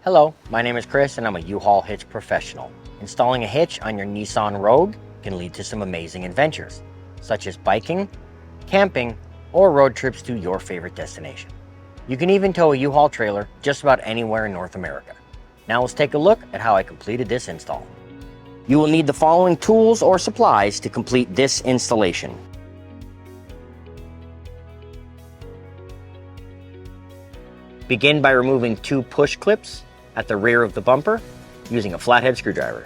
Hello, my name is Chris and I'm a U-Haul hitch professional. Installing a hitch on your Nissan Rogue can lead to some amazing adventures, such as biking, camping, or road trips to your favorite destination. You can even tow a U-Haul trailer just about anywhere in North America. Now let's take a look at how I completed this install. You will need the following tools or supplies to complete this installation. Begin by removing 2 push clips at the rear of the bumper using a flathead screwdriver.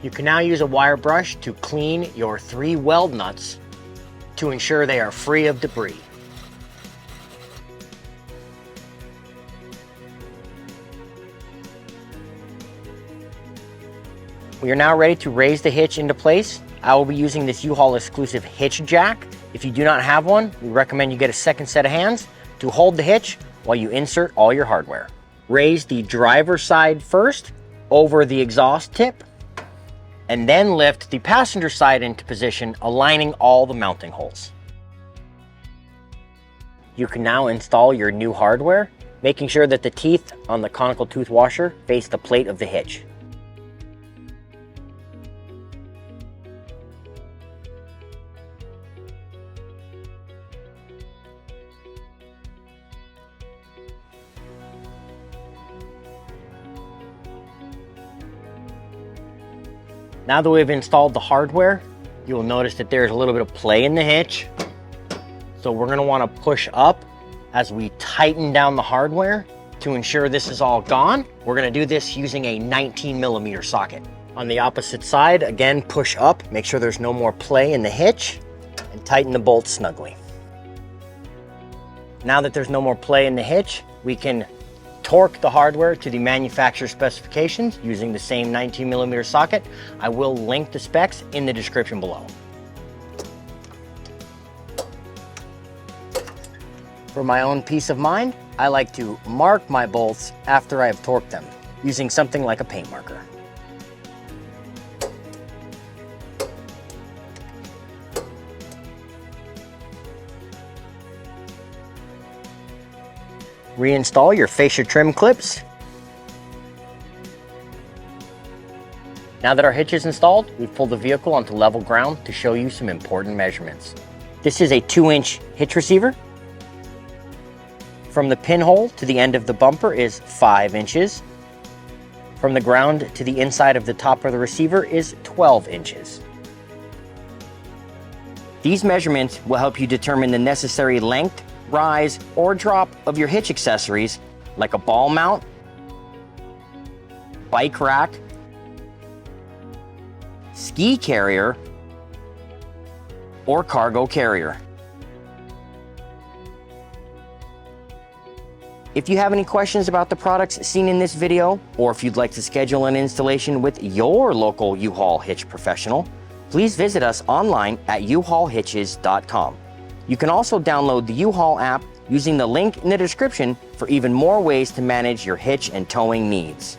You can now use a wire brush to clean your 3 weld nuts to ensure they are free of debris. We are now ready to raise the hitch into place. I will be using this U-Haul exclusive hitch jack. If you do not have one, we recommend you get a second set of hands to hold the hitch while you insert all your hardware. Raise the driver's side first over the exhaust tip, and then lift the passenger side into position, aligning all the mounting holes. You can now install your new hardware, making sure that the teeth on the conical tooth washer face the plate of the hitch. Now that we've installed the hardware, you will notice that there's a little bit of play in the hitch. So we're going to want to push up as we tighten down the hardware to ensure this is all gone. We're going to do this using a 19mm socket. On the opposite side, again, push up, make sure there's no more play in the hitch, and tighten the bolts snugly. Now that there's no more play in the hitch, we can torque the hardware to the manufacturer specifications using the same 19mm socket. I will link the specs in the description below. For my own peace of mind, I like to mark my bolts after I have torqued them using something like a paint marker. Reinstall your fascia trim clips. Now that our hitch is installed, we've pulled the vehicle onto level ground to show you some important measurements. This is a 2-inch hitch receiver. From the pinhole to the end of the bumper is 5 inches. From the ground to the inside of the top of the receiver is 12 inches. These measurements will help you determine the necessary length, rise, or drop of your hitch accessories like a ball mount, bike rack, ski carrier, or cargo carrier. If you have any questions about the products seen in this video, or if you'd like to schedule an installation with your local U-Haul hitch professional, please visit us online at uhaulhitches.com. You can also download the U-Haul app using the link in the description for even more ways to manage your hitch and towing needs.